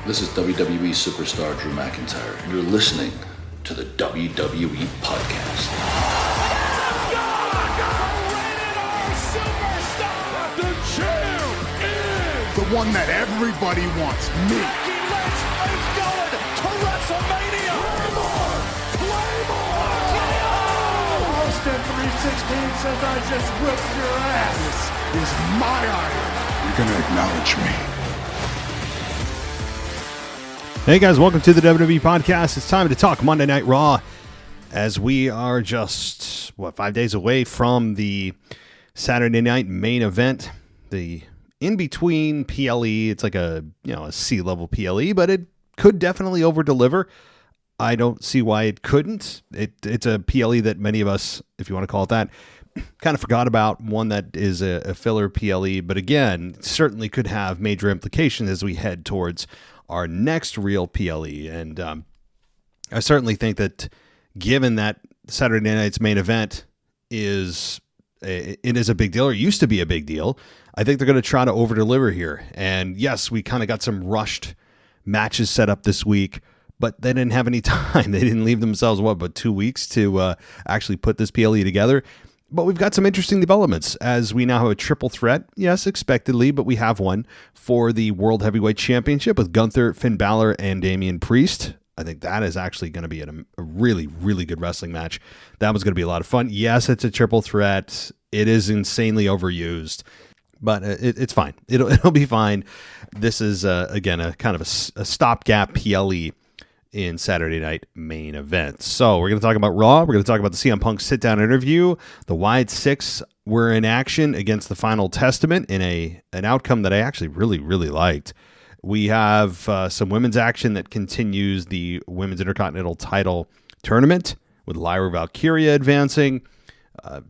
This is WWE superstar Drew McIntyre, and you're listening to the WWE Podcast. The champ is the one that everybody wants, me. Becky Lynch is going to WrestleMania. Claymore! Austin 316 says I just whipped your ass. This is my iron. You're going to acknowledge me. Hey guys, welcome to the WWE Podcast. It's time to talk Monday Night Raw as we are just, 5 days away from the Saturday night main event. The in-between PLE, it's like a C-level PLE, but it could definitely over-deliver. I don't see why it couldn't. It's a PLE that many of us, if you want to call it that, kind of forgot about, one that is a filler PLE, but again, certainly could have major implications as we head towards our next real PLE. And I certainly think that given that Saturday night's main event is a big deal, or used to be a big deal, I think they're going to try to over-deliver here. And yes, we kind of got some rushed matches set up this week, but they didn't have any time. They didn't leave themselves, 2 weeks to actually put this PLE together. But we've got some interesting developments as we now have a triple threat. Yes, expectedly, but we have one for the World Heavyweight Championship with Gunther, Finn Balor, and Damien Priest. I think that is actually going to be a really, really good wrestling match. That was going to be a lot of fun. Yes, it's a triple threat. It is insanely overused, but it's fine. It'll be fine. This is, again, a kind of a stopgap PLE in Saturday night main event. So we're going to talk about Raw. We're going to talk about the CM Punk sit-down interview. The Wyatt Sicks were in action against the Final Testament in an outcome that I actually really, really liked. We have some women's action that continues the Women's Intercontinental title tournament with Lyra Valkyria advancing.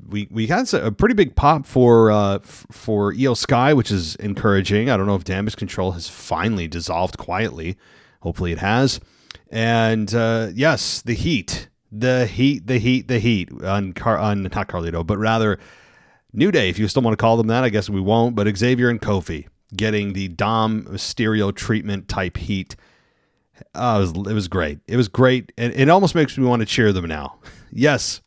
We had a pretty big pop for Io Sky, which is encouraging. I don't know if Damage Control has finally dissolved quietly. Hopefully it has. And yes, the heat on not Carlito, but rather New Day, if you still want to call them that. I guess we won't, but Xavier and Kofi getting the Dom Mysterio treatment type heat. It was great. It was great, and it almost makes me want to cheer them now. Yes,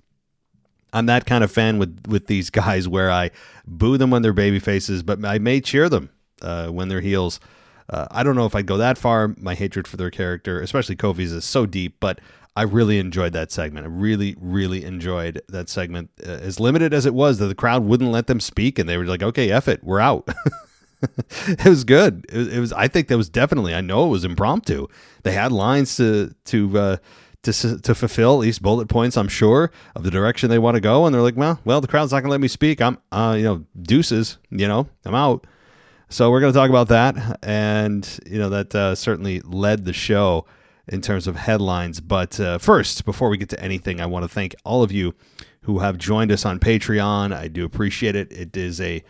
I'm that kind of fan with these guys where I boo them when they're baby faces, but I may cheer them when they're heels. I don't know if I'd go that far. My hatred for their character, especially Kofi's, is so deep, but I really enjoyed that segment. I really, really enjoyed that segment. As limited as it was, that the crowd wouldn't let them speak, and they were like, okay, F it, we're out. It was good. It was. I think that was definitely, I know it was impromptu. They had lines to fulfill, at least bullet points, I'm sure, of the direction they want to go, and they're like, well, the crowd's not going to let me speak. I'm, deuces, I'm out. So we're going to talk about that, and that certainly led the show in terms of headlines. But first, before we get to anything, I want to thank all of you who have joined us on Patreon. I do appreciate it. It is a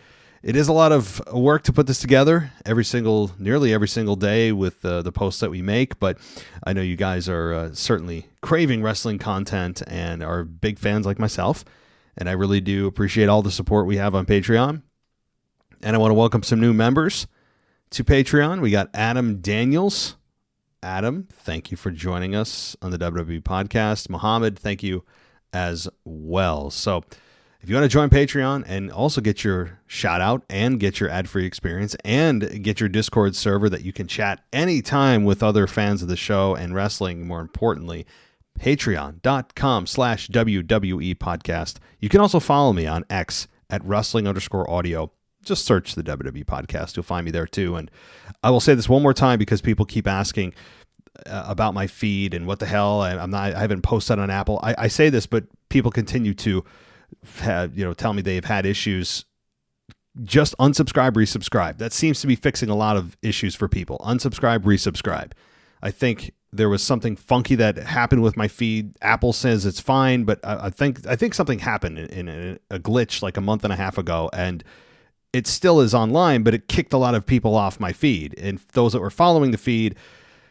lot of work to put this together nearly every single day with the posts that we make. But I know you guys are certainly craving wrestling content and are big fans like myself, and I really do appreciate all the support we have on Patreon. And I want to welcome some new members to Patreon. We got Adam Daniels. Adam, thank you for joining us on the WWE Podcast. Muhammad, thank you as well. So if you want to join Patreon and also get your shout out and get your ad-free experience and get your Discord server that you can chat anytime with other fans of the show and wrestling, more importantly, patreon.com/WWE Podcast. You can also follow me on X at wrestling_audio. Just search the WWE Podcast. You'll find me there too. And I will say this one more time because people keep asking about my feed and what the hell. I haven't posted on Apple. I say this, but people continue to tell me they've had issues. Just unsubscribe, resubscribe. That seems to be fixing a lot of issues for people. Unsubscribe, resubscribe. I think there was something funky that happened with my feed. Apple says it's fine, but I think something happened in a glitch like a month and a half ago, and it still is online, but it kicked a lot of people off my feed. And those that were following the feed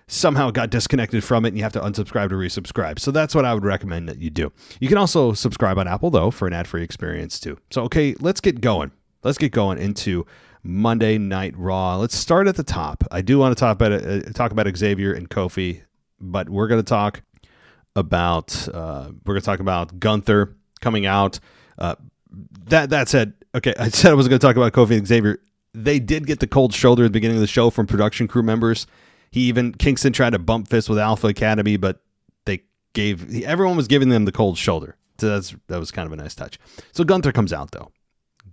somehow got disconnected from it, and you have to unsubscribe to resubscribe. So that's what I would recommend that you do. You can also subscribe on Apple, though, for an ad-free experience, too. So, okay, let's get going. Let's get going into Monday Night Raw. Let's start at the top. I do want to talk about Xavier and Kofi, but we're going to talk about Gunther coming out. That said, okay, I said I was going to talk about Kofi and Xavier. They did get the cold shoulder at the beginning of the show from production crew members. Kingston tried to bump fists with Alpha Academy, but everyone was giving them the cold shoulder. So that was kind of a nice touch. So Gunther comes out though.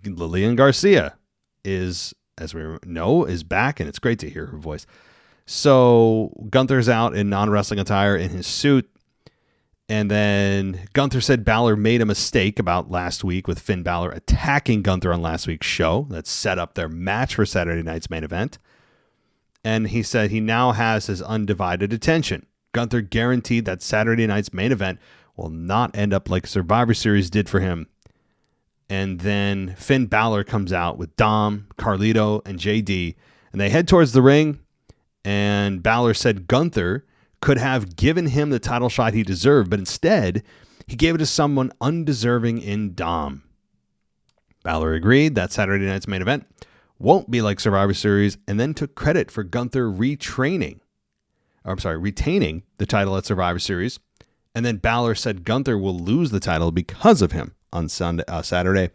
Lillian Garcia is, as we know, is back, and it's great to hear her voice. So Gunther's out in non-wrestling attire in his suit. And then Gunther said Balor made a mistake about last week with Finn Balor attacking Gunther on last week's show. That set up their match for Saturday night's main event. And he said he now has his undivided attention. Gunther guaranteed that Saturday night's main event will not end up like Survivor Series did for him. And then Finn Balor comes out with Dom, Carlito, and JD. And they head towards the ring. And Balor said Gunther could have given him the title shot he deserved, but instead, he gave it to someone undeserving in Dom. Balor agreed that Saturday night's main event won't be like Survivor Series, and then took credit for Gunther retaining the title at Survivor Series. And then Balor said Gunther will lose the title because of him on Saturday.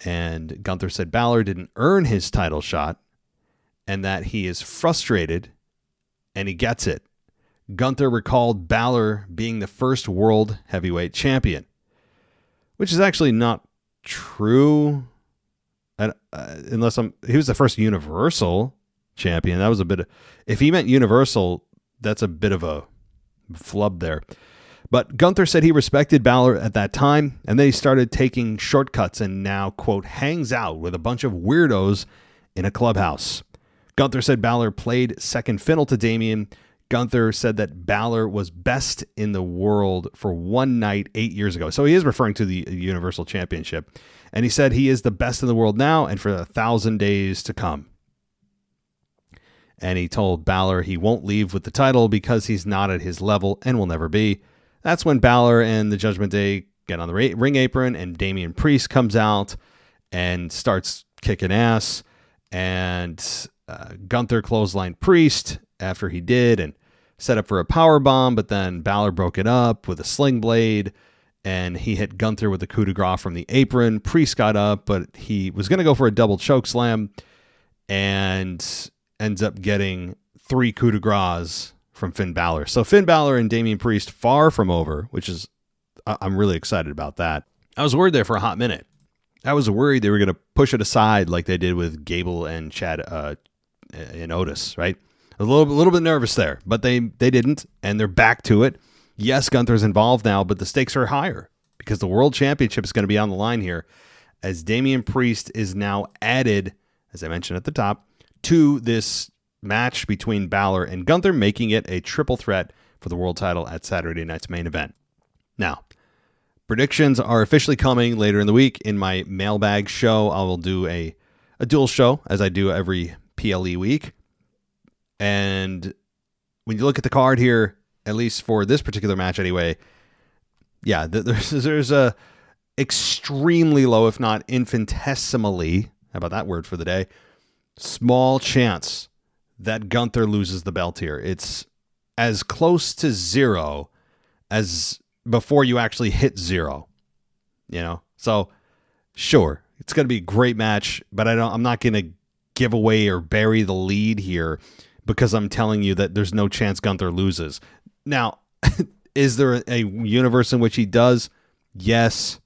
And Gunther said Balor didn't earn his title shot and that he is frustrated and he gets it. Gunther recalled Balor being the first world heavyweight champion, which is actually not true. He was the first universal champion. That was if he meant universal, that's a bit of a flub there. But Gunther said he respected Balor at that time, and then he started taking shortcuts and now, quote, hangs out with a bunch of weirdos in a clubhouse. Gunther said Balor played second fiddle to Damien. Gunther said that Balor was best in the world for one night 8 years ago. So he is referring to the Universal Championship. And he said he is the best in the world now and for 1,000 days to come. And he told Balor he won't leave with the title because he's not at his level and will never be. That's when Balor and the Judgment Day get on the ring apron, and Damien Priest comes out and starts kicking ass. And Gunther clotheslined Priest after he did and set up for a power bomb, but then Balor broke it up with a sling blade, and he hit Gunther with a coup de grace from the apron. Priest got up, but he was going to go for a double choke slam and ends up getting 3 coup de grace from Finn Balor. So Finn Balor and Damien Priest far from over, which is, I'm really excited about that. I was worried there for a hot minute. I was worried they were going to push it aside like they did with Gable and Chad and Otis, right? A little bit nervous there, but they didn't, and they're back to it. Yes, Gunther's involved now, but the stakes are higher because the World Championship is going to be on the line here as Damien Priest is now added, as I mentioned at the top, to this match between Balor and Gunther, making it a triple threat for the world title at Saturday night's main event. Now, predictions are officially coming later in the week. In my mailbag show, I will do a dual show as I do every PLE week. And when you look at the card here, at least for this particular match anyway, yeah, there's a extremely low, if not infinitesimally, how about that word for the day, small chance that Gunther loses the belt here. It's as close to zero as before you actually hit zero, So sure, it's going to be a great match, but I'm not going to give away or bury the lead here because I'm telling you that there's no chance Gunther loses. Now, is there a universe in which he does? Yes,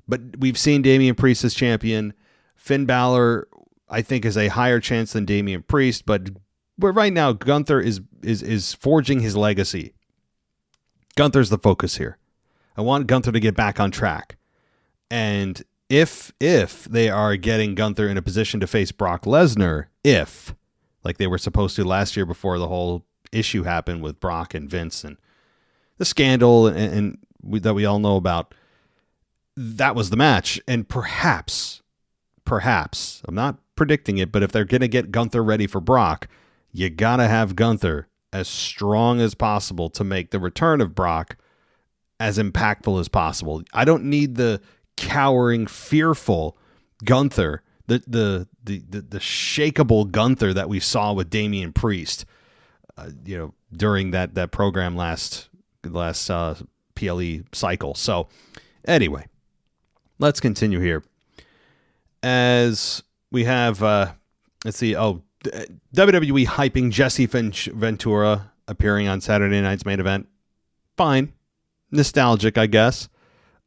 but we've seen Damien Priest as champion. Finn Balor, I think, is a higher chance than Damien Priest, but right now Gunther is forging his legacy. Gunther's the focus here. I want Gunther to get back on track. And if they are getting Gunther in a position to face Brock Lesnar, like they were supposed to last year before the whole issue happened with Brock and Vince and the scandal that we all know about, that was the match. And perhaps, I'm not predicting it, but if they're going to get Gunther ready for Brock, you got to have Gunther as strong as possible to make the return of Brock as impactful as possible. I don't need the cowering, fearful Gunther the shakeable Gunther that we saw with Damien Priest, during that program last PLE cycle. So anyway, let's continue here. As we have, let's see. Oh, WWE hyping Jesse Ventura appearing on Saturday night's main event. Fine. Nostalgic, I guess.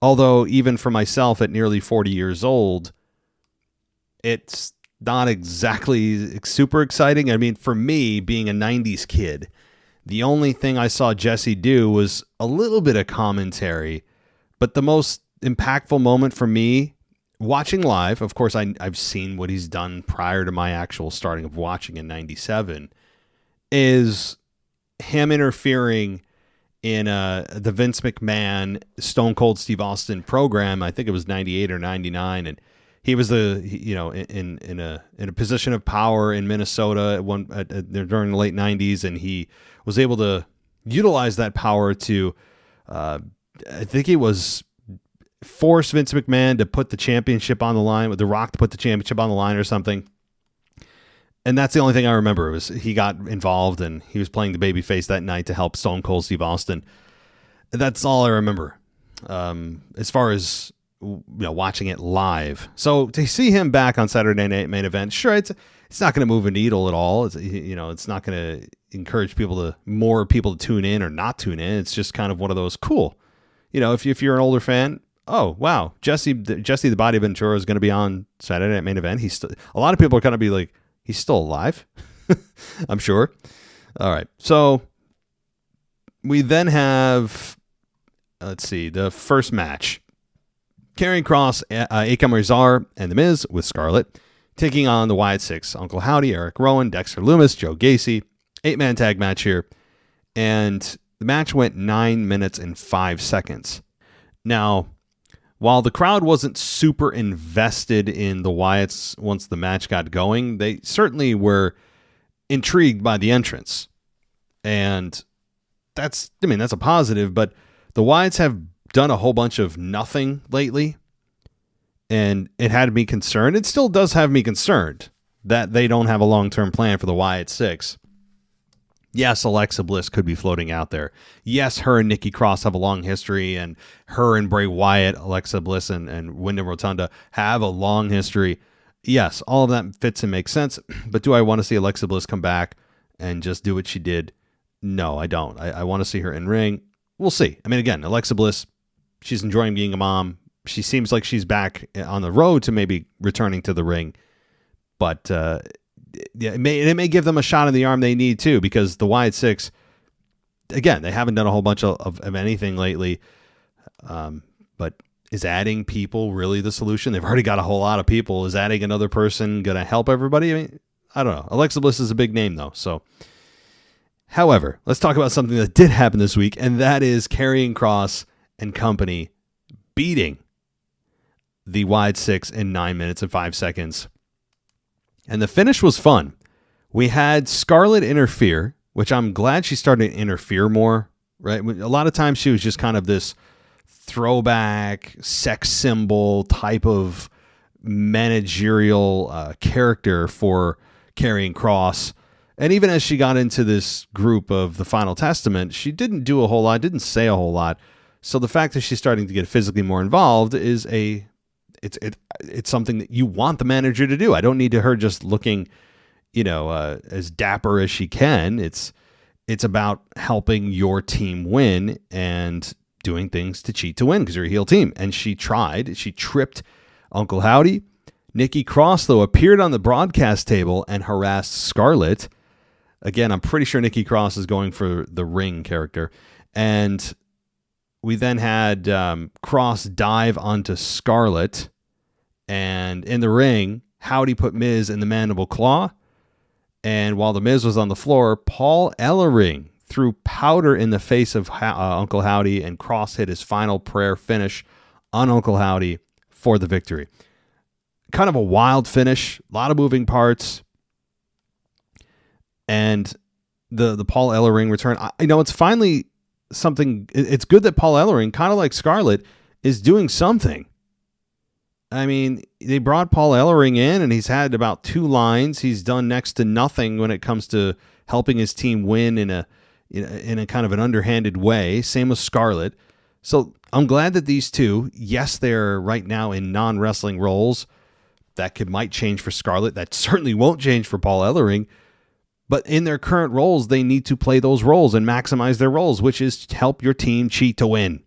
Although, even for myself at nearly 40 years old, it's not exactly super exciting. I mean, for me, being a 90s kid, the only thing I saw Jesse do was a little bit of commentary. But the most impactful moment for me, watching live, of course, I've seen what he's done prior to my actual starting of watching in 97, is him interfering in the Vince McMahon Stone Cold Steve Austin program. I think it was 98 or 99, and he was in a position of power in Minnesota during the late 90s, and he was able to utilize that power to I think he was force Vince McMahon to put the championship on the line, with The Rock to put the championship on the line or something. And that's the only thing I remember, was he got involved and he was playing the babyface that night to help Stone Cold Steve Austin. That's all I remember as far as watching it live. So to see him back on Saturday Night Main Event, sure, it's not going to move a needle at all. It's not going to encourage more people to tune in or not tune in. It's just kind of one of those cool. If you're an older fan, oh wow, Jesse the Body Ventura is going to be on Saturday Night Main Event. A lot of people are going to be like, he's still alive. I'm sure. All right. So we then have, let's see, the first match. Karrion Kross, Akam Rezar, and The Miz with Scarlett taking on the Wyatt Sicks, Uncle Howdy, Eric Rowan, Dexter Lumis, Joe Gacy. 8-man tag match here. And the match went 9 minutes and 5 seconds. Now, while the crowd wasn't super invested in the Wyatts once the match got going, they certainly were intrigued by the entrance. And that's a positive, but the Wyatts have done a whole bunch of nothing lately, and it had me concerned. It still does have me concerned that they don't have a long-term plan for the Wyatt Sicks. Yes, Alexa Bliss could be floating out there. Yes, her and Nikki Cross have a long history, and her and Bray Wyatt, Alexa Bliss, and Wyndham Rotunda have a long history. Yes, all of that fits and makes sense, but do I want to see Alexa Bliss come back and just do what she did? No, I don't. I want to see her in ring. We'll see. I mean, again, Alexa Bliss, she's enjoying being a mom. She seems like she's back on the road to maybe returning to the ring, but it may give them a shot in the arm they need too, because the Wyatt Sicks, again, they haven't done a whole bunch of anything lately. But is adding people really the solution? They've already got a whole lot of people. Is adding another person going to help everybody? I mean, I don't know. Alexa Bliss is a big name though. So, however, let's talk about something that did happen this week, and that is Karrion Kross and company beating the Wyatt Sicks in 9 minutes and 5 seconds. And the finish was fun. We had Scarlett interfere, which I'm glad she started to interfere more, right? A lot of times she was just kind of this throwback sex symbol type of managerial character for Karrion Kross. And even as she got into this group of the Final Testament, she didn't do a whole lot, didn't say a whole lot. So the fact that she's starting to get physically more involved is it's something that you want the manager to do. I don't need her just looking, as dapper as she can. It's about helping your team win and doing things to cheat to win because you're a heel team. And she tried. She tripped Uncle Howdy. Nikki Cross, though, appeared on the broadcast table and harassed Scarlett. Again, I'm pretty sure Nikki Cross is going for the ring character. And we then had Cross dive onto Scarlett. And in the ring, Howdy put Miz in the mandible claw. And while the Miz was on the floor, Paul Ellering threw powder in the face of Uncle Howdy, and Cross hit his final prayer finish on Uncle Howdy for the victory. Kind of a wild finish, a lot of moving parts. And the Paul Ellering return, it's finally something. It's good that Paul Ellering, kind of like Scarlett, is doing something. I mean, they brought Paul Ellering in, and he's had about 2 lines. He's done next to nothing when it comes to helping his team win in a kind of an underhanded way. Same with Scarlett. So I'm glad that these two, yes, they're right now in non-wrestling roles. That might change for Scarlett. That certainly won't change for Paul Ellering. But in their current roles, they need to play those roles and maximize their roles, which is to help your team cheat to win.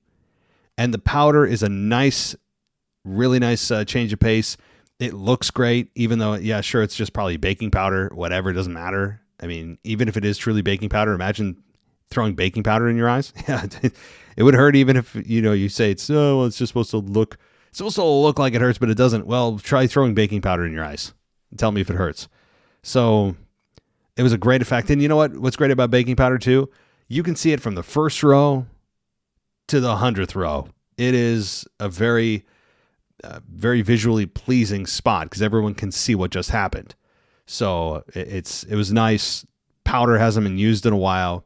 And the powder is a nice, really nice change of pace. It looks great, even though, yeah, sure, it's just probably baking powder, whatever, it doesn't matter. I mean, even if it is truly baking powder, imagine throwing baking powder in your eyes. Yeah, it would hurt even if, you say it's just supposed to look like it hurts, but it doesn't. Well, try throwing baking powder in your eyes and tell me if it hurts. So it was a great effect. And you know what? What's great about baking powder too? You can see it from the first row to the 100th row. It is a very, very visually pleasing spot because everyone can see what just happened. So it was nice. Powder hasn't been used in a while,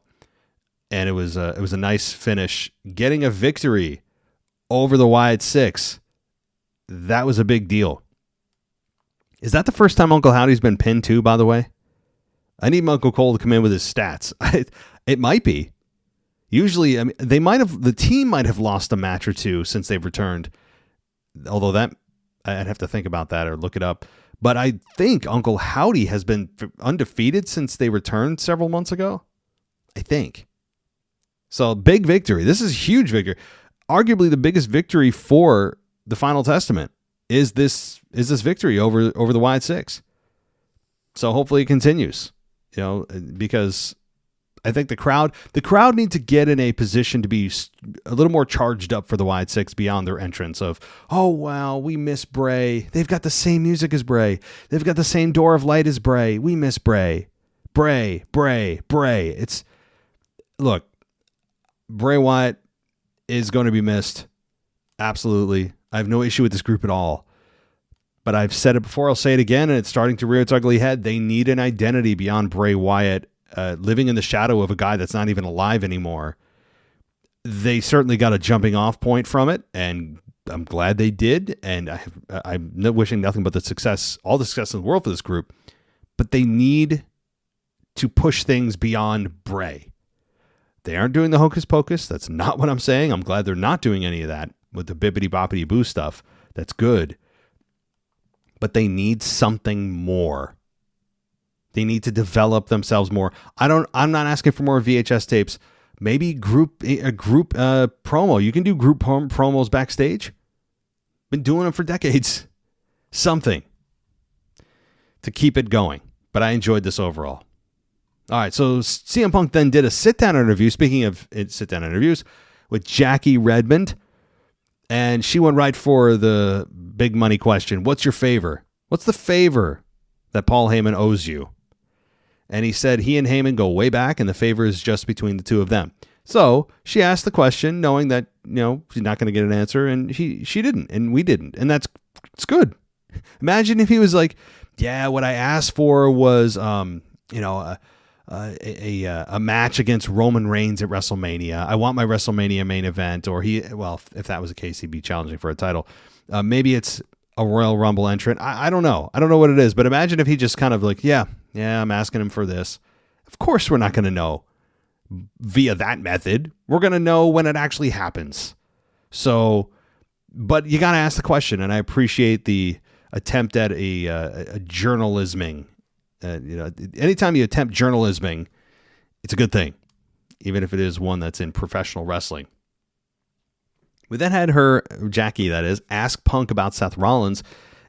and it was a nice finish. Getting a victory over the Wyatt Sicks, that was a big deal. Is that the first time Uncle Howdy's been pinned too, by the way? I need Uncle Cole to come in with his stats. It might be. Usually, I mean, the team might have lost a match or two since they've returned. Although I'd have to think about that or look it up. But I think Uncle Howdy has been undefeated since they returned several months ago. I think. So big victory. This is a huge victory. Arguably the biggest victory for the Final Testament is this victory over the Wyatt Sicks. So hopefully it continues, because I think the crowd need to get in a position to be a little more charged up for the Wyatt Sicks beyond their entrance of, oh, wow, we miss Bray. They've got the same music as Bray. They've got the same Door of Light as Bray. We miss Bray. Bray. Look, Bray Wyatt is going to be missed. Absolutely. I have no issue with this group at all. But I've said it before, I'll say it again, and it's starting to rear its ugly head. They need an identity beyond Bray Wyatt, living in the shadow of a guy that's not even alive anymore. They certainly got a jumping off point from it, and I'm glad they did. And I'm wishing nothing but all the success in the world for this group. But they need to push things beyond Bray. They aren't doing the hocus pocus. That's not what I'm saying. I'm glad they're not doing any of that with the bippity boppity boo stuff. That's good. But they need something more. They need to develop themselves more. I'm not asking for more VHS tapes. Maybe a group promo. You can do group promos backstage. Been doing them for decades. Something to keep it going. But I enjoyed this overall. All right, so CM Punk then did a sit-down interview. Speaking of sit-down interviews, with Jackie Redmond. And she went right for the big money question. What's your favor? What's the favor that Paul Heyman owes you? And he said he and Heyman go way back, and the favor is just between the two of them. So she asked the question, knowing that she's not going to get an answer, and she didn't, and we didn't, and it's good. Imagine if he was like, "Yeah, what I asked for was a match against Roman Reigns at WrestleMania. I want my WrestleMania main event," or if that was the case, he'd be challenging for a title. Maybe it's a Royal Rumble entrant. I don't know. I don't know what it is, but imagine if he just kind of like, yeah, I'm asking him for this. Of course, we're not going to know via that method. We're going to know when it actually happens. So, but you got to ask the question, and I appreciate the attempt at a journalisming. Anytime you attempt journalisming, it's a good thing, even if it is one that's in professional wrestling. We then had Jackie, that is, ask Punk about Seth Rollins,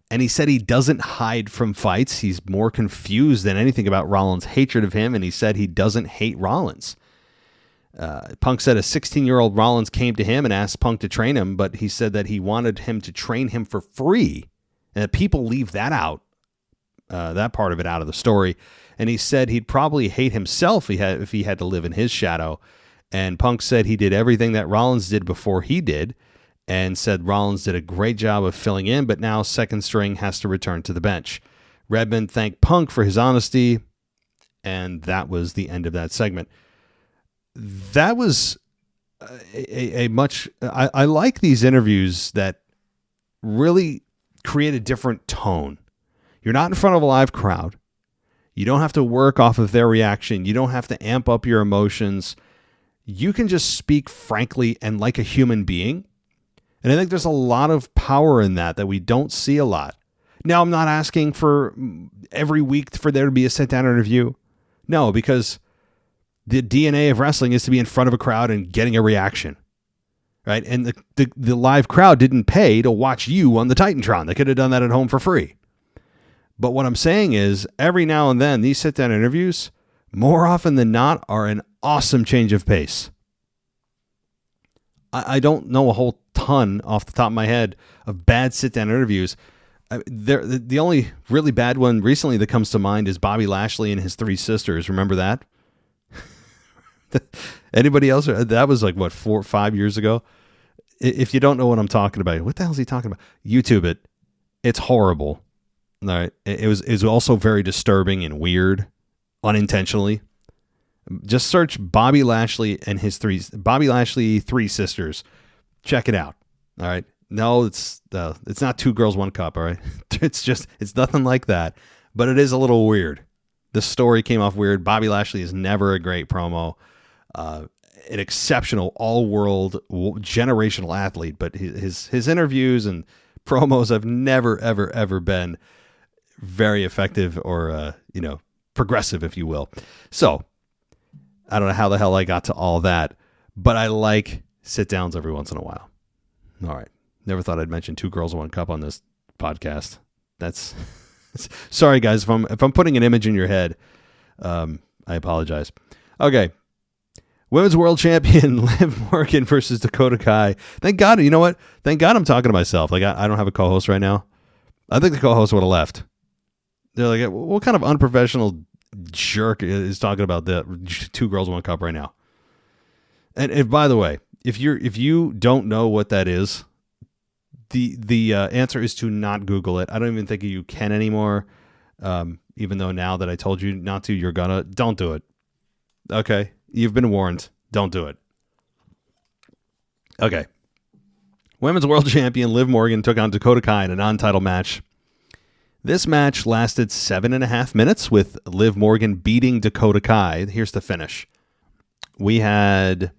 and he said he doesn't hide from fights. He's more confused than anything about Rollins' hatred of him, and he said he doesn't hate Rollins. Punk said a 16-year-old Rollins came to him and asked Punk to train him, but he said that he wanted him to train him for free, and that people leave that out. That part of it out of the story. And he said he'd probably hate himself if he had to live in his shadow. And Punk said he did everything that Rollins did before he did, and said Rollins did a great job of filling in, but now second string has to return to the bench. Redmond thanked Punk for his honesty, and that was the end of that segment. That was I like these interviews that really create a different tone. You're not in front of a live crowd. You don't have to work off of their reaction. You don't have to amp up your emotions. You can just speak frankly and like a human being. And I think there's a lot of power in that we don't see a lot. Now, I'm not asking for every week for there to be a sit-down interview. No, because the DNA of wrestling is to be in front of a crowd and getting a reaction. Right? And the live crowd didn't pay to watch you on the Titantron. They could have done that at home for free. But what I'm saying is, every now and then, these sit-down interviews, more often than not, are an awesome change of pace. I don't know a whole ton off the top of my head of bad sit-down interviews. The only really bad one recently that comes to mind is Bobby Lashley and his three sisters. Remember that? Anybody else? That was like, what, 4 or 5 years ago? If you don't know what I'm talking about, what the hell is he talking about? YouTube it. It's horrible. All right. It was also very disturbing and weird, unintentionally. Just search Bobby Lashley three sisters. Check it out. All right. No, it's not Two Girls, One Cup. All right. It's nothing like that, but it is a little weird. The story came off weird. Bobby Lashley is never a great promo. An exceptional all-world generational athlete, but his interviews and promos have never, ever, ever been very effective or, progressive, if you will. So I don't know how the hell I got to all that, but I like sit-downs every once in a while. All right. Never thought I'd mention Two Girls, One Cup on this podcast. That's sorry, guys. If I'm putting an image in your head, I apologize. Okay. Women's World Champion Liv Morgan versus Dakota Kai. Thank God. You know what? Thank God I'm talking to myself. Like, I don't have a co-host right now. I think the co-host would have left. They're like, what kind of unprofessional jerk is talking about the Two Girls, One Cup right now? And if, by the way, if you don't know what that is, the answer is to not Google it. I don't even think you can anymore. Even though now that I told you not to, don't do it. Okay. You've been warned. Don't do it. Okay. Women's World Champion Liv Morgan took on Dakota Kai in a non-title match. This match lasted 7.5 minutes with Liv Morgan beating Dakota Kai. Here's the finish. We had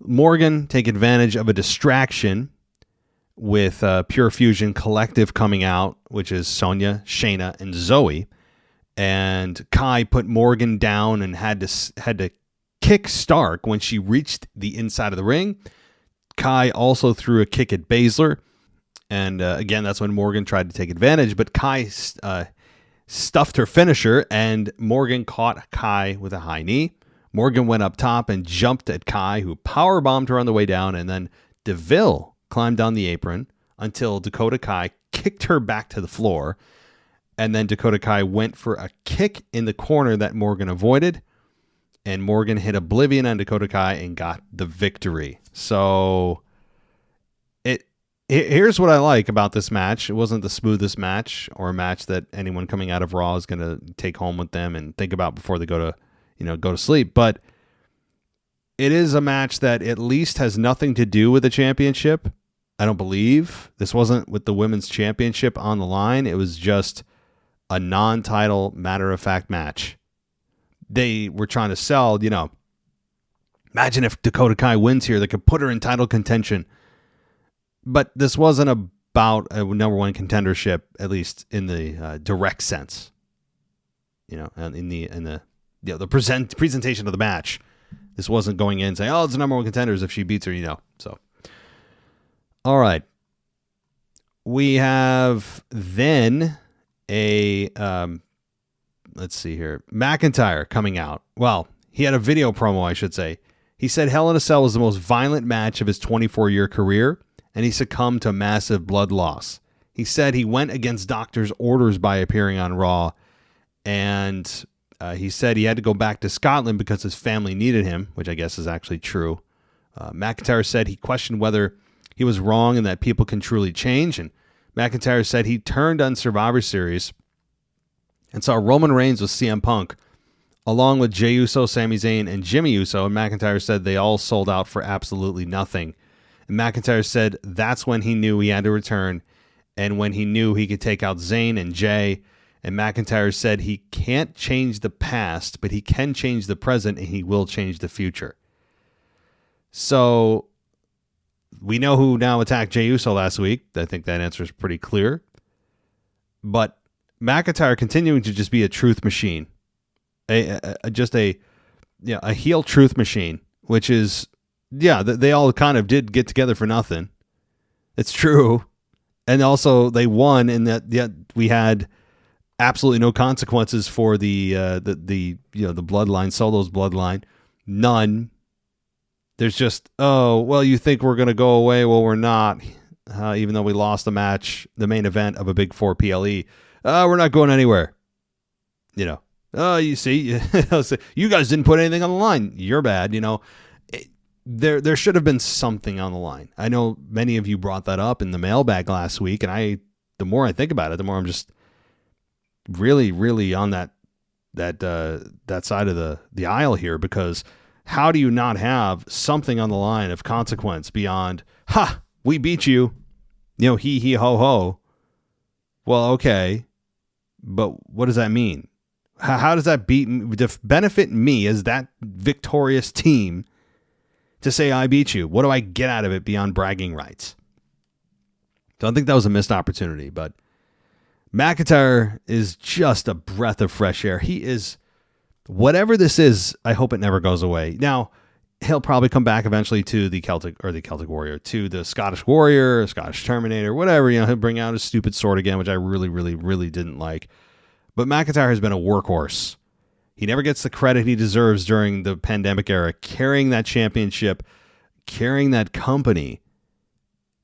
Morgan take advantage of a distraction with Pure Fusion Collective coming out, which is Sonya, Shayna, and Zoe. And Kai put Morgan down and had to kick Stark when she reached the inside of the ring. Kai also threw a kick at Baszler. And again, that's when Morgan tried to take advantage. But Kai stuffed her finisher, and Morgan caught Kai with a high knee. Morgan went up top and jumped at Kai, who powerbombed her on the way down. And then DeVille climbed down the apron until Dakota Kai kicked her back to the floor. And then Dakota Kai went for a kick in the corner that Morgan avoided. And Morgan hit Oblivion on Dakota Kai and got the victory. So here's what I like about this match. It wasn't the smoothest match or a match that anyone coming out of Raw is going to take home with them and think about before they go to sleep. But it is a match that at least has nothing to do with the championship. I don't believe this wasn't with the women's championship on the line. It was just a non-title matter-of-fact match. They were trying to sell, imagine if Dakota Kai wins here, they could put her in title contention. But this wasn't about a number one contendership, at least in the direct sense. And in the presentation of the match, this wasn't going in saying, "Oh, it's the number one contenders if she beats her," So, all right, we have then a let's see here, McIntyre coming out. Well, he had a video promo, I should say. He said Hell in a Cell was the most violent match of his 24-year career, and he succumbed to massive blood loss. He said he went against doctor's orders by appearing on Raw, and he said he had to go back to Scotland because his family needed him, which I guess is actually true. McIntyre said he questioned whether he was wrong and that people can truly change, and McIntyre said he turned on Survivor Series and saw Roman Reigns with CM Punk, along with Jey Uso, Sami Zayn, and Jimmy Uso, and McIntyre said they all sold out for absolutely nothing. And McIntyre said that's when he knew he had to return and when he knew he could take out Zayn and Jay, and McIntyre said he can't change the past, but he can change the present, and he will change the future. So we know who now attacked Jey Uso last week. I think that answer is pretty clear. But McIntyre continuing to just be a truth machine, just a heel truth machine, which is, they all kind of did get together for nothing. It's true. And also they won in that we had absolutely no consequences for the bloodline, Solo's bloodline. None. There's just, you think we're going to go away? Well, we're not. Even though we lost the match, the main event of a Big 4 PLE. We're not going anywhere. You see, you guys didn't put anything on the line. You're bad. There should have been something on the line. I know many of you brought that up in the mailbag last week, and the more I think about it, the more I'm just really, really on that side of the aisle here, because how do you not have something on the line of consequence beyond, we beat you, hee ho ho. Well, okay, but what does that mean? How does that benefit me as that victorious team to say I beat you? What do I get out of it beyond bragging rights? So I think that was a missed opportunity, but McIntyre is just a breath of fresh air. He is, whatever this is, I hope it never goes away. Now, he'll probably come back eventually to the Celtic Warrior, to the Scottish Warrior, Scottish Terminator, whatever. He'll bring out his stupid sword again, which I really, really, really didn't like. But McIntyre has been a workhorse. He never gets the credit he deserves during the pandemic era, carrying that championship, carrying that company,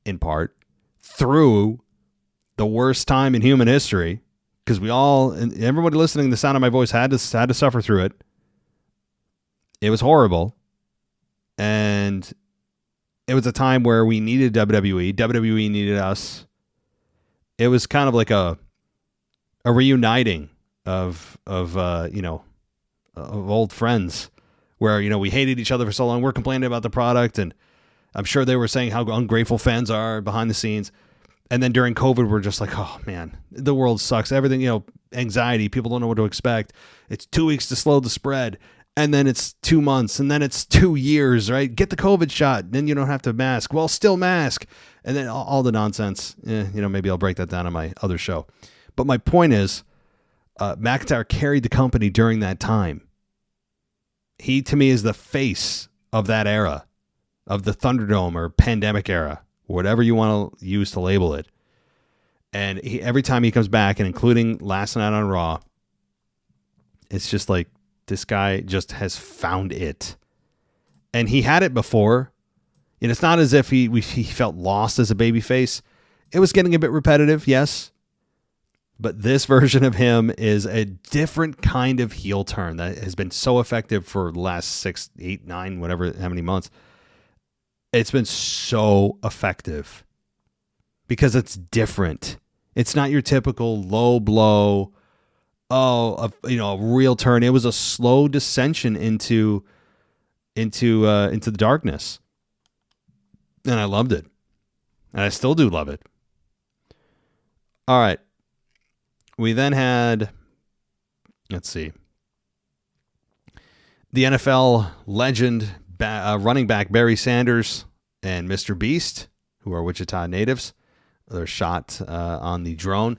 in part, through the worst time in human history, because we all, and everybody listening to the sound of my voice had to suffer through it. It was horrible. And it was a time where we needed WWE. WWE needed us. It was kind of like a reuniting of old friends, where, we hated each other for so long. We're complaining about the product, and I'm sure they were saying how ungrateful fans are behind the scenes. And then during COVID, we're just like, oh man, the world sucks. Everything, anxiety, people don't know what to expect. It's 2 weeks to slow the spread. And then it's 2 months, and then it's 2 years, right? Get the COVID shot. Then you don't have to mask. Well, still mask. And then all the nonsense. Maybe I'll break that down on my other show. But my point is, McIntyre carried the company during that time. He, to me, is the face of that era, of the Thunderdome or pandemic era, whatever you want to use to label it. And every time he comes back, and including last night on Raw, it's just like, this guy just has found it. And he had it before. And it's not as if he felt lost as a babyface. It was getting a bit repetitive, yes. But this version of him is a different kind of heel turn that has been so effective for the last 6, 8, 9, whatever, how many months. It's been so effective because it's different. It's not your typical low blow, a real turn. It was a slow descension into the darkness. And I loved it. And I still do love it. All right. We then had, let's see, the NFL legend running back Barry Sanders and Mr. Beast, who are Wichita natives. They're shot on the drone.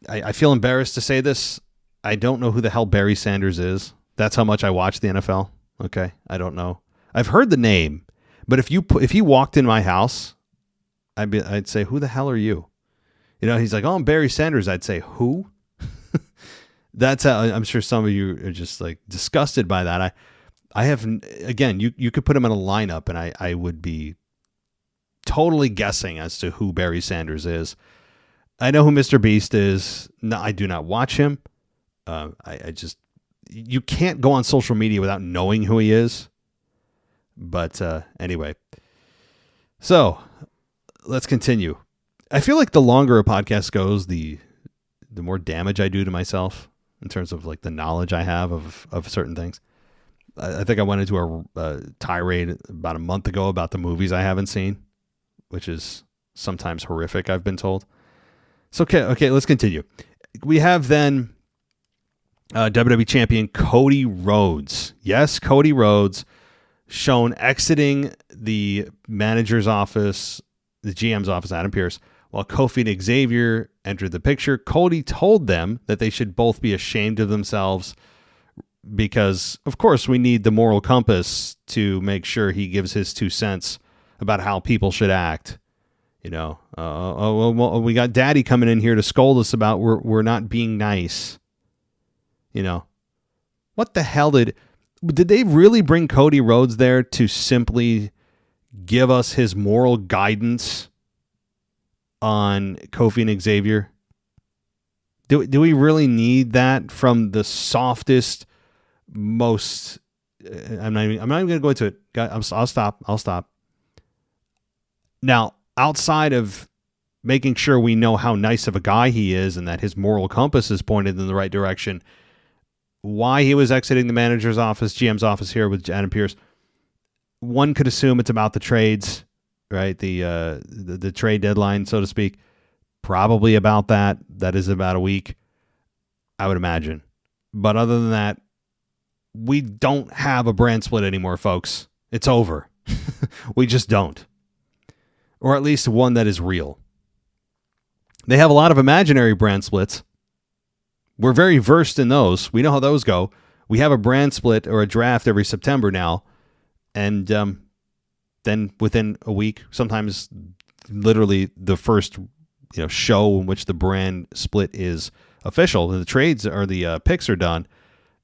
I feel embarrassed to say this. I don't know who the hell Barry Sanders is. That's how much I watch the NFL. Okay, I don't know. I've heard the name, but if you walked in my house, I'd say, who the hell are you? He's like, oh, I'm Barry Sanders. I'd say, who? That's how, I'm sure some of you are just like disgusted by that. I have, again, you could put him in a lineup and I would be totally guessing as to who Barry Sanders is. I know who Mr. Beast is. No, I do not watch him. You can't go on social media without knowing who he is. But anyway, so let's continue. I feel like the longer a podcast goes, the more damage I do to myself in terms of like the knowledge I have of certain things. I think I went into a tirade about a month ago about the movies I haven't seen, which is sometimes horrific, I've been told. So, okay, let's continue. We have then WWE Champion Cody Rhodes. Yes, Cody Rhodes shown exiting the manager's office, the GM's office, Adam Pearce, while Kofi and Xavier entered the picture. Cody told them that they should both be ashamed of themselves because, of course, we need the moral compass to make sure he gives his 2 cents about how people should act. You know, we got Daddy coming in here to scold us about we're not being nice. You know, what the hell did they really bring Cody Rhodes there to simply give us his moral guidance on Kofi and Xavier? Do we really need that from the softest, most? I'm not even going to go into it. I'll stop. Now, outside of making sure we know how nice of a guy he is and that his moral compass is pointed in the right direction, why he was exiting the manager's office, GM's office here with Adam Pearce, one could assume it's about the trades, right? The trade deadline, so to speak. Probably about that. That is about a week, I would imagine. But other than that, we don't have a brand split anymore, folks. It's over. We just don't. Or at least one that is real. They have a lot of imaginary brand splits. We're very versed in those. We know how those go. We have a brand split or a draft every September now. And then within a week, sometimes literally the first show in which the brand split is official, the trades or the picks are done,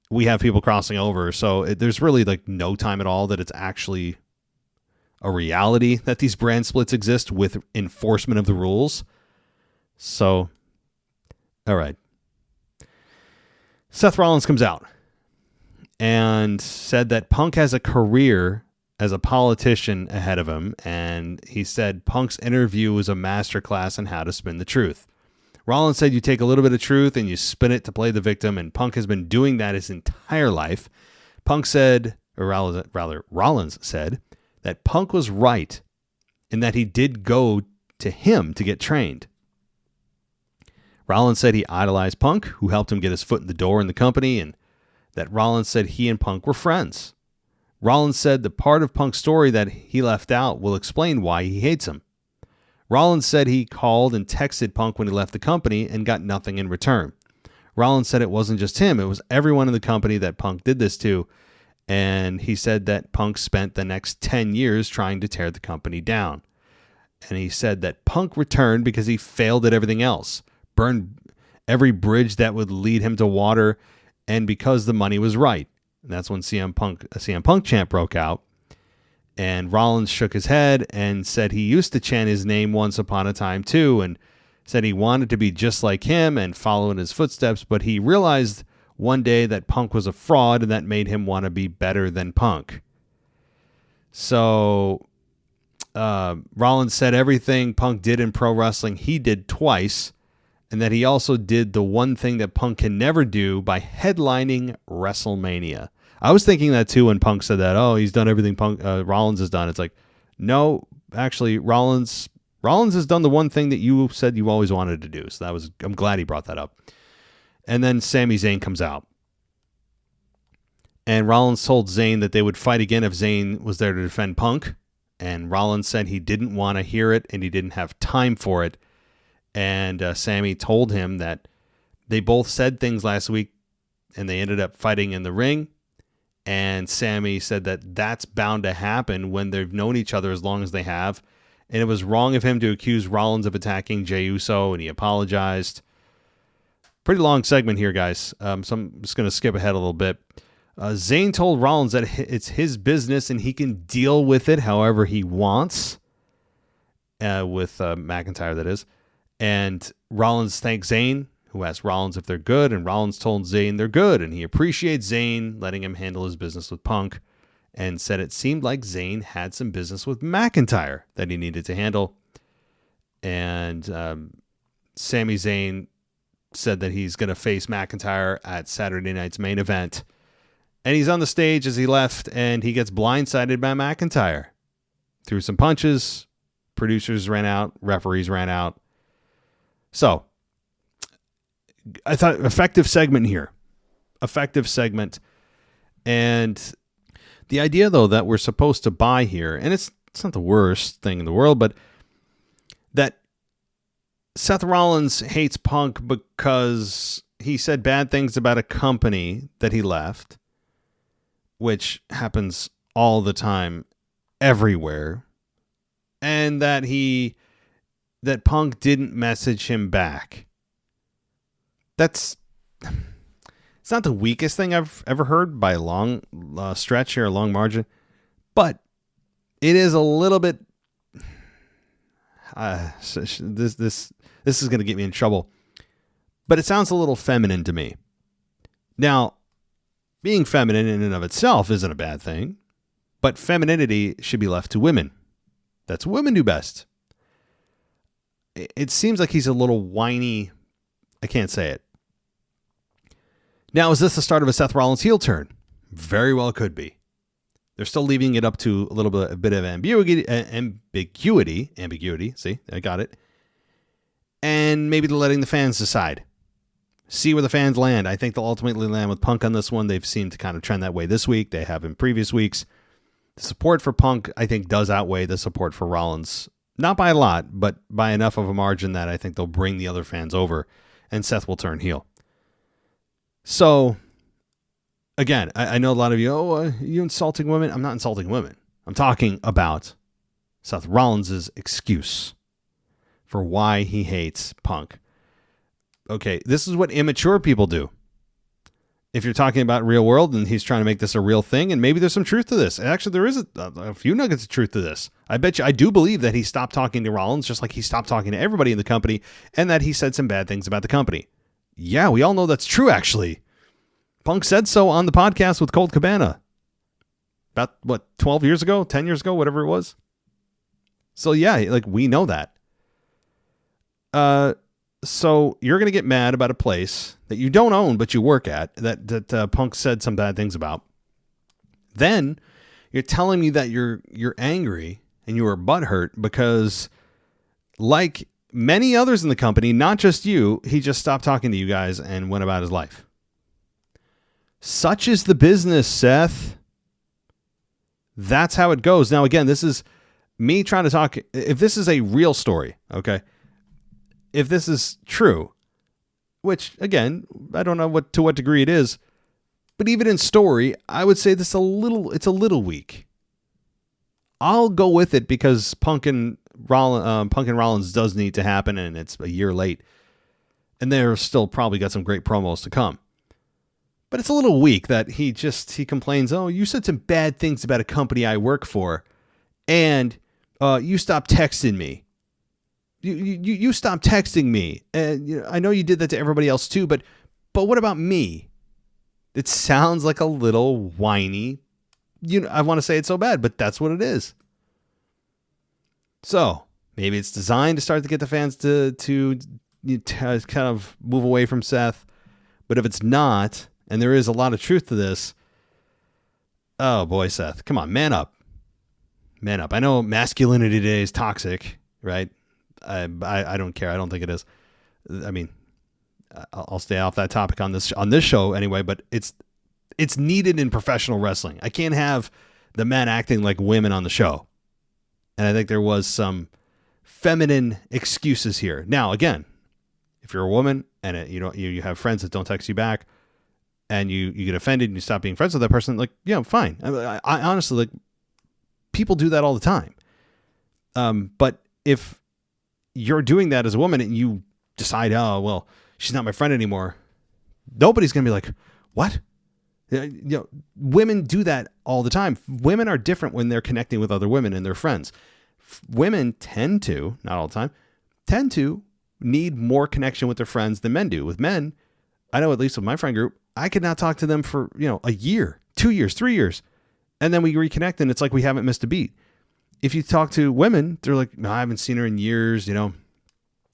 we have people crossing over. So there's really like no time at all that it's actually a reality that these brand splits exist with enforcement of the rules. So, all right. Seth Rollins comes out and said that Punk has a career as a politician ahead of him, and he said Punk's interview was a masterclass in how to spin the truth. Rollins said you take a little bit of truth and you spin it to play the victim, and Punk has been doing that his entire life. Punk said, or rather, Rollins said, that Punk was right in that he did go to him to get trained. Rollins said he idolized Punk, who helped him get his foot in the door in the company, and that Rollins said he and Punk were friends. Rollins said the part of Punk's story that he left out will explain why he hates him. Rollins said he called and texted Punk when he left the company and got nothing in return. Rollins said it wasn't just him, it was everyone in the company that Punk did this to, and he said that Punk spent the next 10 years trying to tear the company down. And he said that Punk returned because he failed at everything else, burned every bridge that would lead him to water, and because the money was right. And that's when a CM Punk chant broke out. And Rollins shook his head and said he used to chant his name once upon a time too, and said he wanted to be just like him and follow in his footsteps, but he realized one day that Punk was a fraud, and that made him want to be better than Punk. So Rollins said everything Punk did in pro wrestling, he did twice, and that he also did the one thing that Punk can never do by headlining WrestleMania. I was thinking that too when Punk said that. Oh, he's done everything Rollins has done. It's like, no, actually, Rollins has done the one thing that you said you always wanted to do. So I'm glad he brought that up. And then Sami Zayn comes out. And Rollins told Zayn that they would fight again if Zayn was there to defend Punk. And Rollins said he didn't want to hear it and he didn't have time for it. And Sami told him that they both said things last week and they ended up fighting in the ring. And Sami said that that's bound to happen when they've known each other as long as they have. And it was wrong of him to accuse Rollins of attacking Jey Uso, and he apologized. Pretty long segment here, guys. So I'm just going to skip ahead a little bit. Zayn told Rollins that it's his business and he can deal with it however he wants. With McIntyre, that is. And Rollins thanked Zayn, who asked Rollins if they're good, and Rollins told Zayn they're good, and he appreciates Zayn letting him handle his business with Punk, and said it seemed like Zayn had some business with McIntyre that he needed to handle. And Sami Zayn said that he's going to face McIntyre at Saturday night's main event. And he's on the stage as he left, and he gets blindsided by McIntyre. Threw some punches, producers ran out, referees ran out. So I thought effective segment here. Effective segment. And the idea, though, that we're supposed to buy here, and it's not the worst thing in the world, but that Seth Rollins hates Punk because he said bad things about a company that he left, which happens all the time, everywhere, and that Punk didn't message him back. It's not the weakest thing I've ever heard by a long stretch here, a long margin, but it is a little bit. This is going to get me in trouble, but it sounds a little feminine to me. Now, being feminine in and of itself isn't a bad thing, but femininity should be left to women. That's what women do best. It seems like he's a little whiny. I can't say it. Now, is this the start of a Seth Rollins heel turn? Very well could be. They're still leaving it up to a bit of ambiguity. See, I got it. And maybe they're letting the fans decide. See where the fans land. I think they'll ultimately land with Punk on this one. They've seemed to kind of trend that way this week. They have in previous weeks. The support for Punk, I think, does outweigh the support for Rollins. Not by a lot, but by enough of a margin that I think they'll bring the other fans over and Seth will turn heel. So, again, I know a lot of you, you insulting women? I'm not insulting women. I'm talking about Seth Rollins' excuse for why he hates Punk. Okay, this is what immature people do. If you're talking about real world and he's trying to make this a real thing, and maybe there's some truth to this. Actually, there is a few nuggets of truth to this. I bet you, I do believe that he stopped talking to Rollins just like he stopped talking to everybody in the company and that he said some bad things about the company. Yeah, we all know that's true, actually. Punk said so on the podcast with Colt Cabana. About, 12 years ago? 10 years ago? Whatever it was. So, yeah, we know that. So you're going to get mad about a place that you don't own, but you work at, that Punk said some bad things about. Then you're telling me that you're angry and you were butthurt because, like many others in the company, not just you, he just stopped talking to you guys and went about his life. Such is the business, Seth. That's how it goes. Now, again, this is me trying to talk. If this is a real story, okay? If this is true, which, again, I don't know to what degree it is, but even in story, I would say it's a little weak. I'll go with it because Punk and Rollins does need to happen, and it's a year late. And they're still probably got some great promos to come. But it's a little weak that he complains, oh, you said some bad things about a company I work for, and you stopped texting me. You stopped texting me. And I know you did that to everybody else too, but what about me? It sounds like a little whiny. I want to say it's so bad, but that's what it is. So maybe it's designed to start to get the fans to kind of move away from Seth. But if it's not, and there is a lot of truth to this, oh boy, Seth, come on, man up. Man up. I know masculinity today is toxic, right? I don't care. I don't think it is. I mean, I'll stay off that topic on this show anyway, but it's needed in professional wrestling. I can't have the men acting like women on the show. And I think there was some feminine excuses here. Now, again, if you're a woman and you have friends that don't text you back and you get offended and you stop being friends with that person, fine. I honestly, people do that all the time. But if you're doing that as a woman and you decide, oh, well, she's not my friend anymore, nobody's going to be like, what? Women do that all the time. Women are different when they're connecting with other women and their friends. Women tend to, not all the time, tend to need more connection with their friends than men do. With men, I know at least with my friend group, I could not talk to them for, a year, 2 years, 3 years. And then we reconnect and it's like we haven't missed a beat. If you talk to women, they're like, no, I haven't seen her in years. We're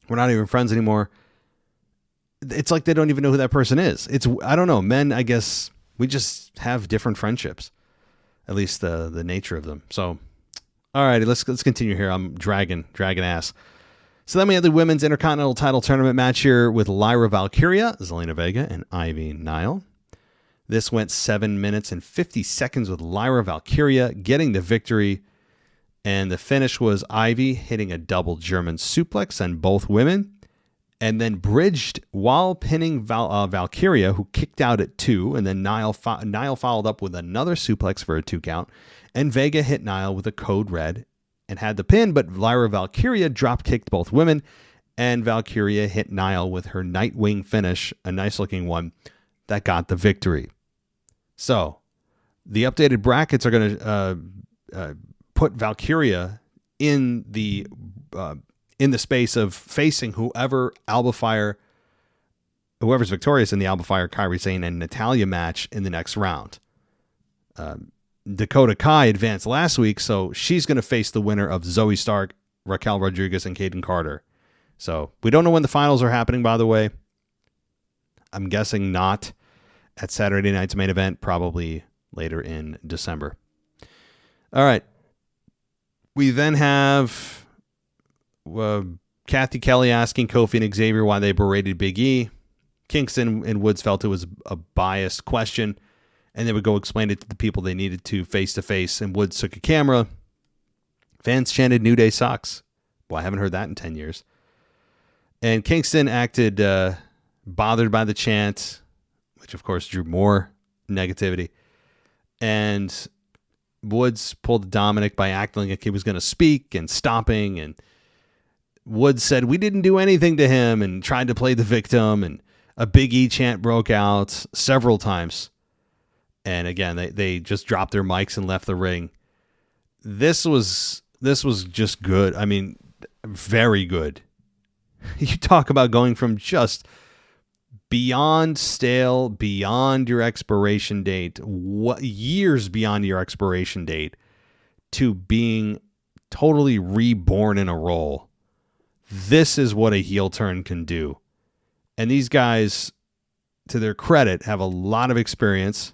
not even friends anymore. It's like they don't even know who that person is. I don't know. Men, I guess we just have different friendships, at least the nature of them. So All right, let's continue here. I'm dragging ass. So then we have the women's Intercontinental title tournament match here with Lyra Valkyria, Zelina Vega, and Ivy Nile. This went 7 minutes and 50 seconds with Lyra Valkyria getting the victory. And the finish was Ivy hitting a double German suplex on both women. And then bridged while pinning Valkyria, who kicked out at 2. And then Nile followed up with another suplex for a 2 count. And Vega hit Nile with a code red and had the pin, but Lyra Valkyria drop kicked both women, and Valkyria hit Nile with her Nightwing finish, a nice looking one that got the victory. So the updated brackets are going to put Valkyria in the space of facing whoever's victorious in the Alba Fire, Kairi Sane, and Natalya match in the next round. Dakota Kai advanced last week, so she's going to face the winner of Zoe Stark, Raquel Rodriguez, and Kaden Carter. So we don't know when the finals are happening, by the way. I'm guessing not at Saturday night's main event, probably later in December. All right. We then have Kathy Kelly asking Kofi and Xavier why they berated Big E. Kingston and Woods felt it was a biased question, and they would go explain it to the people they needed to face, and Woods took a camera. Fans chanted New Day sucks. Well, I haven't heard that in 10 years. And Kingston acted bothered by the chant, which of course drew more negativity. And Woods pulled Dominic by acting like he was going to speak and stopping. And Woods said, "We didn't do anything to him," and tried to play the victim. And a Big E chant broke out several times. And again, they just dropped their mics and left the ring. This was just good. I mean, very good. You talk about going from just beyond stale, beyond your expiration date, years beyond your expiration date, to being totally reborn in a role. This is what a heel turn can do. And these guys, to their credit, have a lot of experience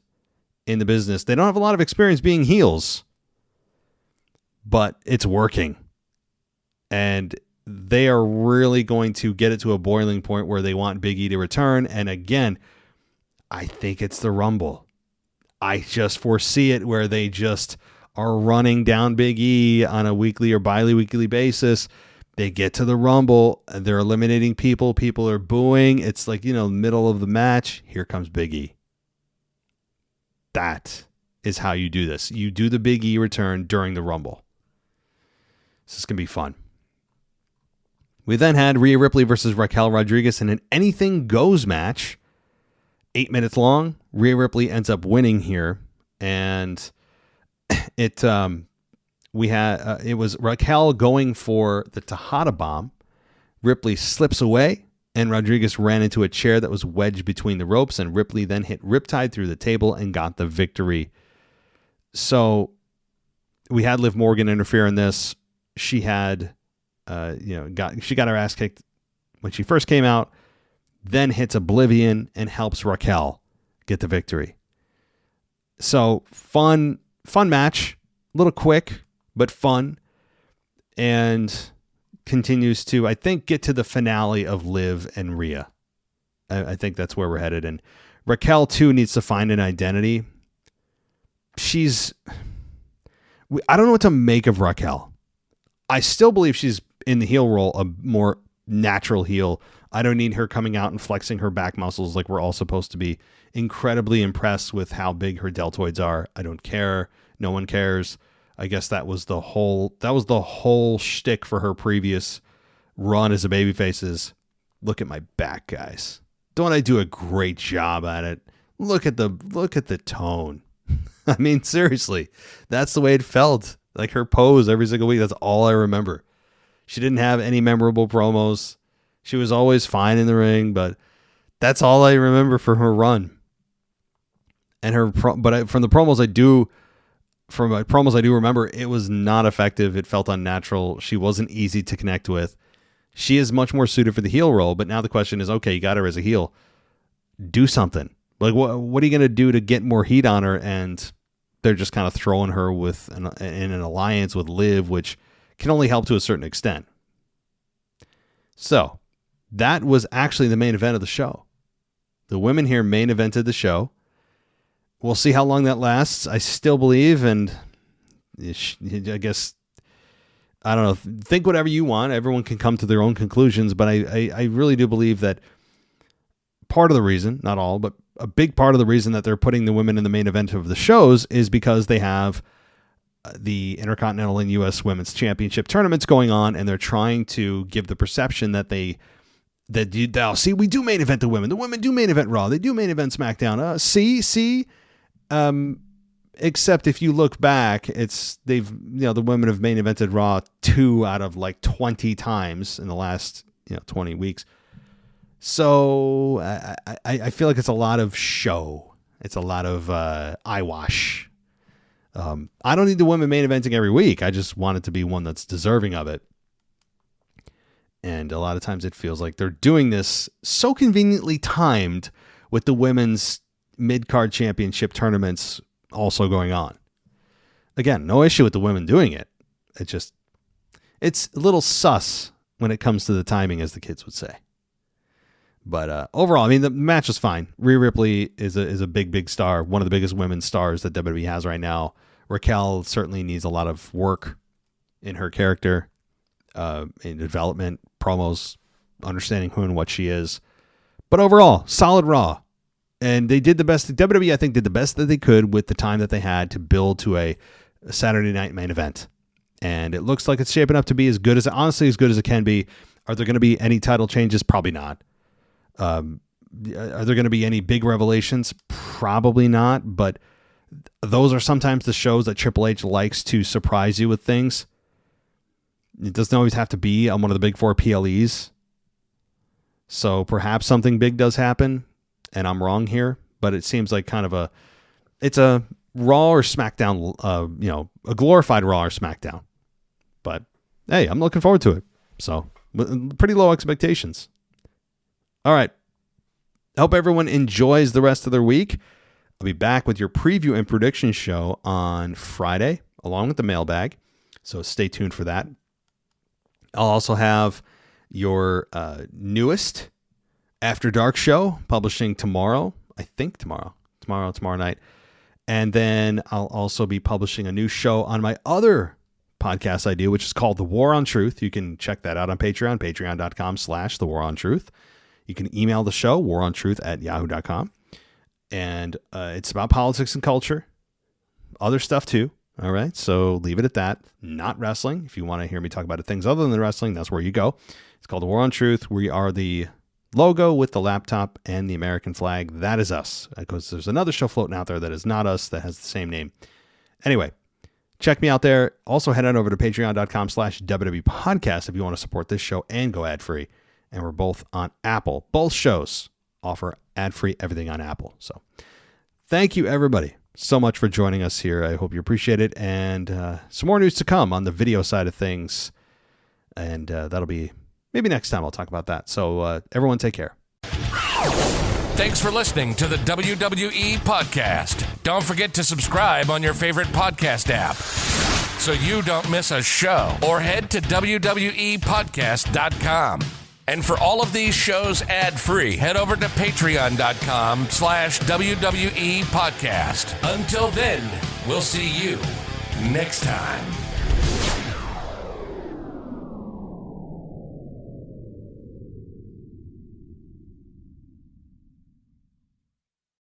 in the business. They don't have a lot of experience being heels, but it's working. And they are really going to get it to a boiling point where they want Big E to return. And again, I think it's the Rumble. I just foresee it where they just are running down Big E on a weekly or bi-weekly basis. They get to the Rumble, they're eliminating people. People are booing. It's like, middle of the match. Here comes Big E. That is how you do this. You do the Big E return during the Rumble. This is going to be fun. We then had Rhea Ripley versus Raquel Rodriguez in an anything goes match. 8 minutes long. Rhea Ripley ends up winning here. And it was Raquel going for the Tejada bomb. Ripley slips away, and Rodriguez ran into a chair that was wedged between the ropes, and Ripley then hit Riptide through the table and got the victory. So we had Liv Morgan interfere in this. She had, she got her ass kicked when she first came out, then hits Oblivion and helps Raquel get the victory. So fun match, a little quick, but fun, and continues to, I think, get to the finale of Liv and Rhea. I think that's where we're headed. And Raquel, too, needs to find an identity. I don't know what to make of Raquel. I still believe she's in the heel role, a more natural heel. I don't need her coming out and flexing her back muscles like we're all supposed to be. Incredibly impressed with how big her deltoids are. I don't care. No one cares. I guess that was the whole shtick for her previous run as a babyface is, look at my back, guys. Don't I do a great job at it? Look at the tone. I mean, seriously, that's the way it felt. Like her pose every single week. That's all I remember. She didn't have any memorable promos. She was always fine in the ring, but that's all I remember from her run. And from the promos I do remember, it was not effective. It felt unnatural. She wasn't easy to connect with. She is much more suited for the heel role, but now the question is, okay, you got her as a heel. Do something. Like, what are you going to do to get more heat on her? And they're just kind of throwing her in an alliance with Liv, which can only help to a certain extent. So that was actually the main event of the show. The women here main evented the show. We'll see how long that lasts. I still believe, and I guess, I don't know, think whatever you want. Everyone can come to their own conclusions, but I really do believe that part of the reason, not all, but a big part of the reason that they're putting the women in the main event of the shows is because they have the Intercontinental and U.S. Women's Championship tournaments going on, and they're trying to give the perception that we do main event the women. The women do main event Raw. They do main event SmackDown. See. Except if you look back, the women have main evented Raw 2 out of like 20 times in the last 20 weeks. So I feel like it's a lot of show. It's a lot of eyewash. I don't need the women main eventing every week. I just want it to be one that's deserving of it. And a lot of times it feels like they're doing this so conveniently timed with the women's mid-card championship tournaments also going on. Again, no issue with the women doing it. It's a little sus when it comes to the timing, as the kids would say. But overall, I mean, the match was fine. Rhea Ripley is a big star, one of the biggest women's stars that WWE has right now. Raquel certainly needs a lot of work in her character, in development, promos, understanding who and what she is. But overall, solid Raw. And they did the best. WWE, I think, did the best that they could with the time that they had to build to a Saturday night main event. And it looks like it's shaping up to be as good as it can be. Are there going to be any title changes? Probably not. Are there going to be any big revelations? Probably not. But those are sometimes the shows that Triple H likes to surprise you with things. It doesn't always have to be on one of the big 4 PLEs. So perhaps something big does happen. And I'm wrong here, but it seems like it's a Raw or SmackDown, a glorified Raw or SmackDown. But hey, I'm looking forward to it. So pretty low expectations. All right. I hope everyone enjoys the rest of their week. I'll be back with your preview and prediction show on Friday, along with the mailbag. So stay tuned for that. I'll also have your newest After Dark show publishing tomorrow. I think tomorrow night. And then I'll also be publishing a new show on my other podcast I do, which is called The War on Truth. You can check that out on Patreon, patreon.com/The War on Truth. You can email the show, warontruth@yahoo.com. And it's about politics and culture. Other stuff too. All right. So leave it at that. Not wrestling. If you want to hear me talk about things other than wrestling, that's where you go. It's called The War on Truth. We are the logo with the laptop and the American flag. That is us. Because there's another show floating out there that is not us that has the same name. Anyway, check me out there. Also head on over to patreon.com/WWE podcast if you want to support this show and go ad free. And we're both on Apple. Both shows offer ad free everything on Apple. So thank you everybody so much for joining us here. I hope you appreciate it. And some more news to come on the video side of things. And that'll be maybe next time I'll talk about that. So everyone take care. Thanks for listening to the WWE Podcast. Don't forget to subscribe on your favorite podcast app so you don't miss a show, or head to WWEpodcast.com. And for all of these shows ad-free, head over to patreon.com/WWE Podcast. Until then, we'll see you next time.